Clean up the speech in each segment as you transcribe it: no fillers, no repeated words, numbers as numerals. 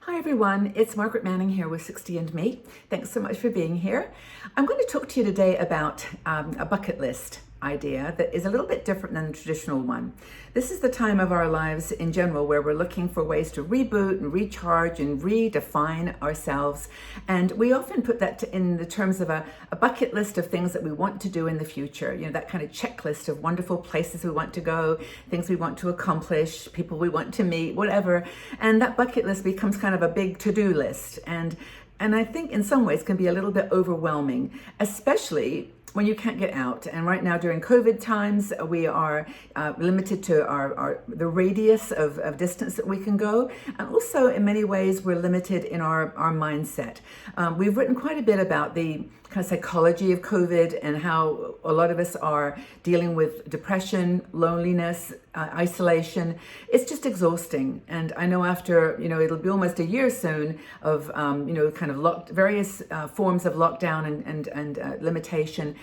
Hi everyone, it's Margaret Manning here with 60 and Me. Thanks so much for being here. I'm going to talk to you today about a bucket list idea that is a little bit different than the traditional one. This is the time of our lives in general where we're looking for ways to reboot and recharge and redefine ourselves. And we often put that in the terms of a bucket list of things that we want to do in the future. You know, that kind of checklist of wonderful places we want to go, things we want to accomplish, people we want to meet, whatever. And that bucket list becomes kind of a big to-do list. And I think in some ways can be a little bit overwhelming, especially when you can't get out. And right now during COVID times, we are limited to the radius of distance that we can go. And also in many ways, we're limited in our mindset. We've written quite a bit about the kind of psychology of COVID and how a lot of us are dealing with depression, loneliness, isolation. It's just exhausting. And I know after, it'll be almost a year soon of, kind of various forms of lockdown and limitation.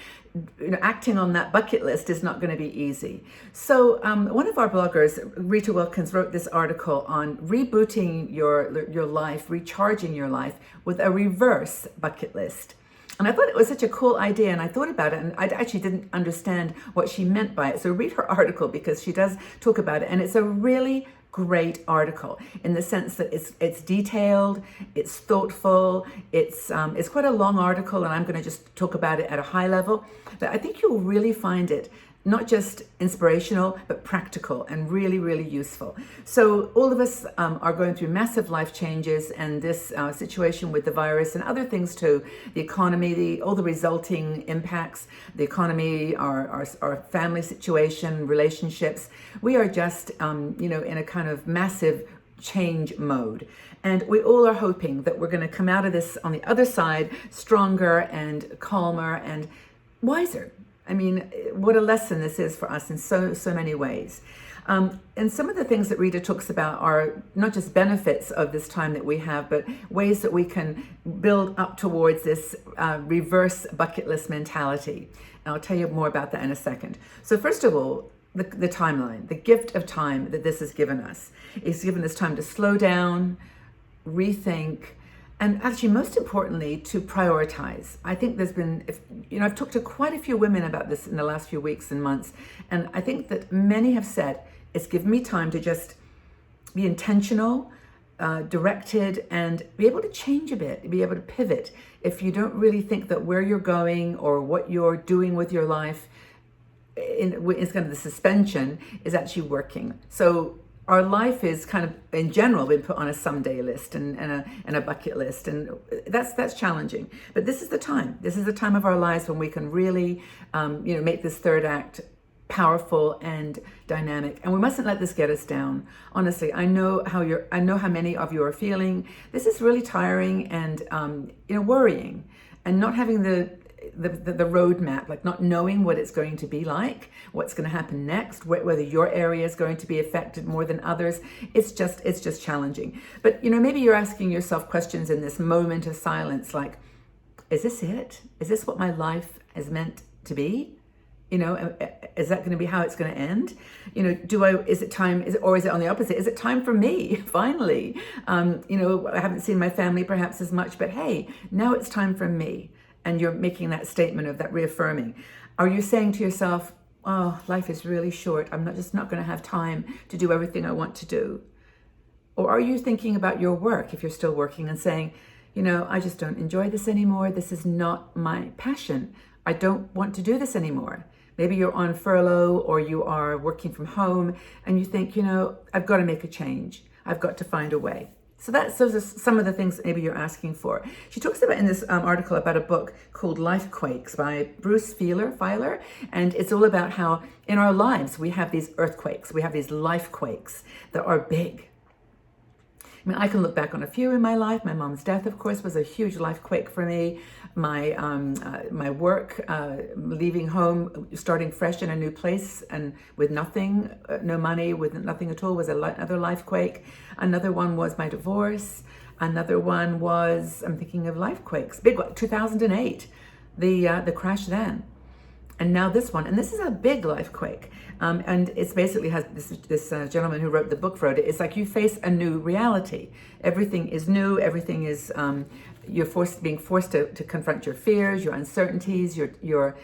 Acting on that bucket list is not going to be easy. So one of our bloggers, Rita Wilkins, wrote this article on rebooting your life, recharging your life with a reverse bucket list. And I thought it was such a cool idea, and I thought about it, and I actually didn't understand what she meant by it. So read her article because she does talk about it, and it's a really great article in the sense that it's detailed, it's thoughtful, it's quite a long article, and I'm going to just talk about it at a high level. But I think you'll really find it not just inspirational, but practical and really, really useful. So all of us are going through massive life changes, and this situation with the virus and other things too, the economy, all the resulting impacts, the economy, our family situation, relationships. We are just, in a kind of massive change mode. And we all are hoping that we're going to come out of this on the other side stronger and calmer and wiser. I mean, what a lesson this is for us in so many ways. And some of the things that Rita talks about are not just benefits of this time that we have, but ways that we can build up towards this reverse bucket list mentality. And I'll tell you more about that in a second. So first of all, the timeline, the gift of time that this has given us. It's given us time to slow down, rethink, and actually, most importantly, to prioritize. I think there's been, I've talked to quite a few women about this in the last few weeks and months, and I think that many have said, it's given me time to just be intentional, directed, and be able to change a bit, be able to pivot. If you don't really think that where you're going or what you're doing with your life, it's kind of the suspension is actually working. So our life is kind of, in general, been put on a someday list and a bucket list, and that's challenging. But this is the time. This is the time of our lives when we can really, make this third act powerful and dynamic. And we mustn't let this get us down. Honestly, I know how many of you are feeling. This is really tiring and worrying, and not having the roadmap, like not knowing what it's going to be like, what's going to happen next, whether your area is going to be affected more than others. It's just challenging. But maybe you're asking yourself questions in this moment of silence, like, is this it? Is this what my life is meant to be? Is that going to be how it's going to end? Is it time, or is it on the opposite? Is it time for me, finally? I haven't seen my family perhaps as much, but hey, now it's time for me. And you're making that statement of that reaffirming. Are you saying to yourself, oh, life is really short. I'm not going to have time to do everything I want to do? Or are you thinking about your work, if you're still working, and saying, I just don't enjoy this anymore. This is not my passion. I don't want to do this anymore. Maybe you're on furlough or you are working from home and you think, I've got to make a change. I've got to find a way. So those are some of the things that maybe you're asking for. She talks about in this article about a book called Lifequakes by Bruce Feiler, and it's all about how in our lives we have these earthquakes, we have these lifequakes that are big. I mean, I can look back on a few in my life. My mom's death, of course, was a huge lifequake for me. My work, leaving home, starting fresh in a new place and with nothing, no money, with nothing at all, was another lifequake. Another one was my divorce. Another one was, I'm thinking of lifequakes, big one, 2008, the crash then. And now this one, and this is a big life quake. And it's basically has this gentleman who wrote the book wrote it. It's like you face a new reality. Everything is new. Everything is, you're being forced to confront your fears, your uncertainties, your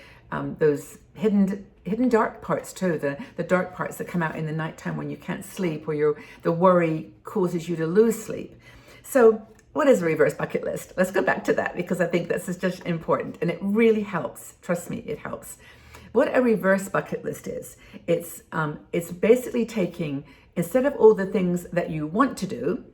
those hidden dark parts too, the dark parts that come out in the nighttime when you can't sleep, or the worry causes you to lose sleep. So what is a reverse bucket list? Let's go back to that, because I think this is just important and it really helps. Trust me, it helps. What a reverse bucket list is, it's basically taking, instead of all the things that you want to do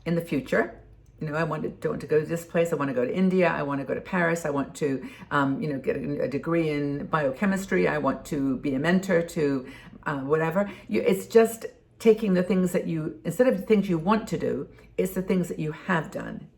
in the future, I want to go to this place, I want to go to India, I want to go to Paris, I want to, get a degree in biochemistry, I want to be a mentor to whatever. It's just taking the things that instead of the things you want to do, it's the things that you have done.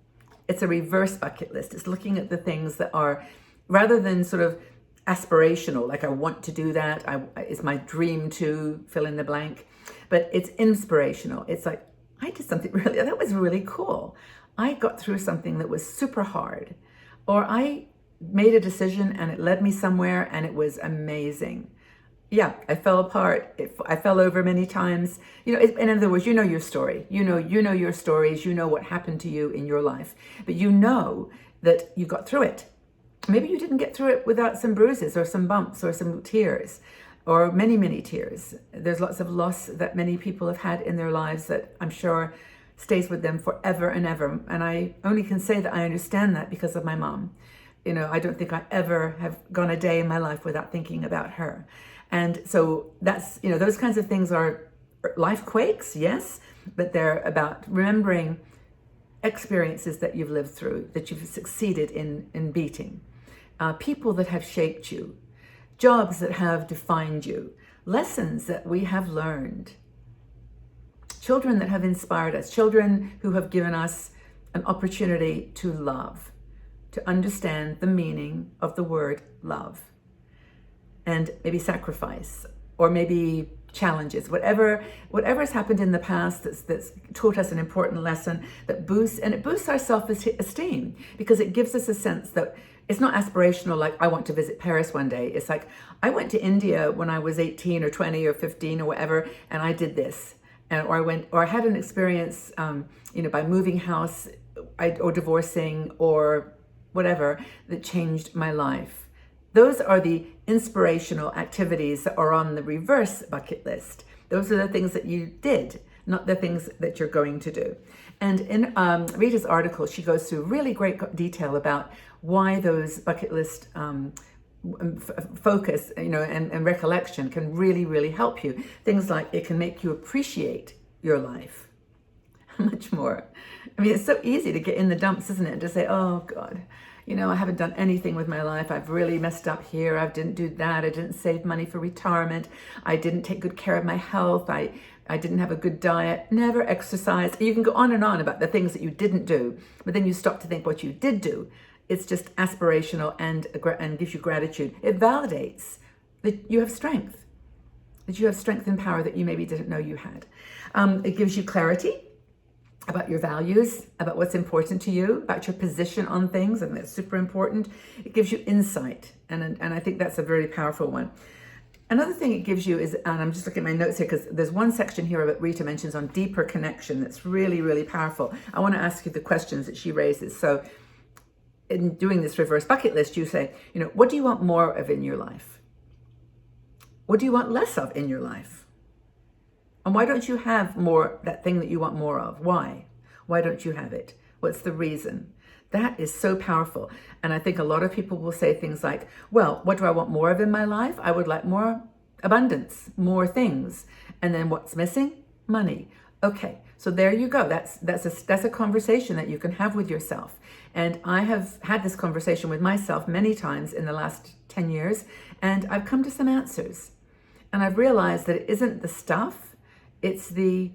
It's a reverse bucket list. It's looking at the things that are, rather than sort of aspirational, like I want to do that, it's my dream to fill in the blank, but it's inspirational. It's like, I did something that was really cool. I got through something that was super hard, or I made a decision and it led me somewhere and it was amazing. Yeah, I fell apart. I fell over many times. In other words, your story. You know your stories. You know what happened to you in your life, but you know that you got through it. Maybe you didn't get through it without some bruises or some bumps or some tears, or many, many tears. There's lots of loss that many people have had in their lives that I'm sure stays with them forever and ever. And I only can say that I understand that because of my mom. I don't think I ever have gone a day in my life without thinking about her. And so that's, those kinds of things are life quakes, yes, but they're about remembering experiences that you've lived through, that you've succeeded in beating, people that have shaped you, jobs that have defined you, lessons that we have learned, children that have inspired us, children who have given us an opportunity to love, to understand the meaning of the word love, and maybe sacrifice, or maybe challenges, whatever has happened in the past that's taught us an important lesson that boosts our self-esteem, because it gives us a sense that it's not aspirational, like I want to visit Paris one day. It's like, I went to India when I was 18 or 20 or 15 or whatever, and I did this. Or I had an experience, by moving house or divorcing or whatever, that changed my life. Those are the inspirational activities that are on the reverse bucket list. Those are the things that you did, not the things that you're going to do. And in Rita's article, she goes through really great detail about why those bucket list focus, and recollection can really, really help you. Things like it can make you appreciate your life much more. I mean, it's so easy to get in the dumps, isn't it? And to say, oh God, I haven't done anything with my life. I've really messed up here. I didn't do that. I didn't save money for retirement. I didn't take good care of my health. I didn't have a good diet, never exercised. You can go on and on about the things that you didn't do, but then you stop to think what you did do. It's just aspirational and gives you gratitude. It validates that you have strength, and power that you maybe didn't know you had. It gives you clarity about your values, about what's important to you, about your position on things, and that's super important. It gives you insight, and I think that's a very powerful one. Another thing it gives you is, and I'm just looking at my notes here because there's one section here that Rita mentions on deeper connection that's really, really powerful. I want to ask you the questions that she raises. So in doing this reverse bucket list, you say, what do you want more of in your life? What do you want less of in your life? And why don't you have more, that thing that you want more of? Why? Why don't you have it? What's the reason? That is so powerful. And I think a lot of people will say things like, well, what do I want more of in my life? I would like more abundance, more things. And then what's missing? Money. Okay, so there you go. That's a conversation that you can have with yourself. And I have had this conversation with myself many times in the last 10 years, and I've come to some answers. And I've realized that it isn't the stuff, it's the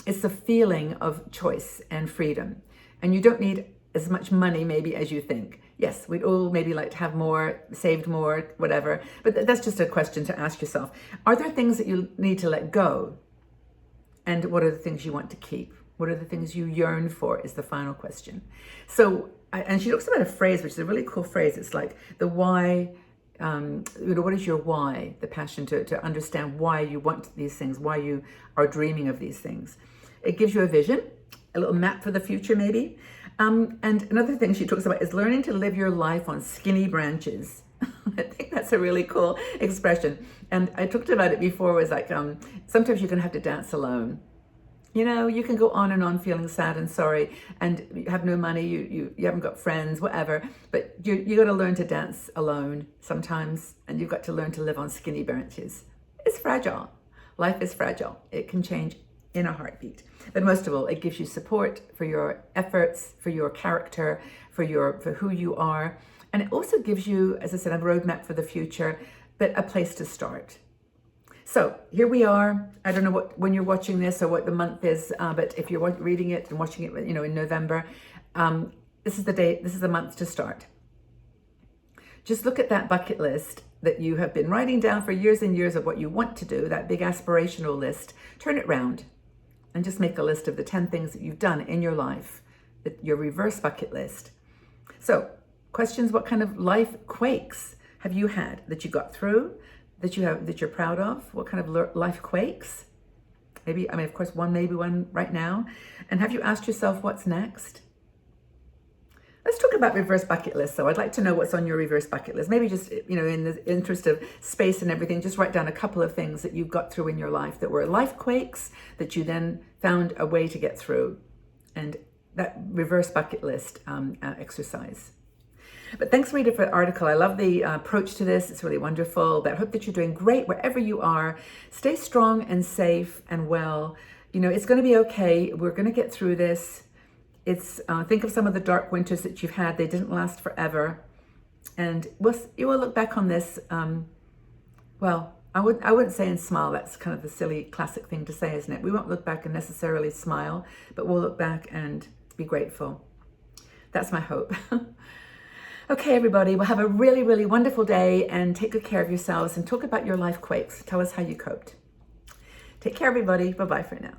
feeling of choice and freedom. And you don't need as much money maybe as you think. Yes, we'd all maybe like to have more, saved more, whatever, but that's just a question to ask yourself. Are there things that you need to let go? And what are the things you want to keep? What are the things you yearn for is the final question. So, and she talks about a phrase, which is a really cool phrase. It's like the why what is your why, the passion to understand why you want these things, why you are dreaming of these things. It gives you a vision, a little map for the future maybe. And another thing she talks about is learning to live your life on skinny branches. I think that's a really cool expression. And I talked about it before, was like, sometimes you're going to have to dance alone. You can go on and on feeling sad and sorry, and you have no money, you haven't got friends, whatever, but you got to learn to dance alone sometimes, and you've got to learn to live on skinny branches. It's fragile. Life is fragile. It can change in a heartbeat. But most of all, it gives you support for your efforts, for your character, for who you are. And it also gives you, as I said, a roadmap for the future, but a place to start. So here we are. I don't know when you're watching this or what the month is, but if you're reading it and watching it, in November, this is the day, this is the month to start. Just look at that bucket list that you have been writing down for years and years of what you want to do, that big aspirational list. Turn it round and just make a list of the 10 things that you've done in your life, your reverse bucket list. So questions: what kind of life quakes have you had that you got through, that you're proud of? What kind of life quakes? Maybe, of course, maybe one right now. And have you asked yourself what's next? Let's talk about reverse bucket lists. So I'd like to know what's on your reverse bucket list. Maybe just, in the interest of space and everything, just write down a couple of things that you've got through in your life that were life quakes that you then found a way to get through. And that reverse bucket list exercise. But thanks, Rita, for the article. I love the approach to this. It's really wonderful. But I hope that you're doing great wherever you are. Stay strong and safe and well. It's going to be okay. We're going to get through this. It's think of some of the dark winters that you've had. They didn't last forever. And you will look back on this. I wouldn't say and smile. That's kind of the silly classic thing to say, isn't it? We won't look back and necessarily smile, but we'll look back and be grateful. That's my hope. Okay, everybody, well, have a really, really wonderful day and take good care of yourselves and talk about your life quakes. Tell us how you coped. Take care, everybody. Bye-bye for now.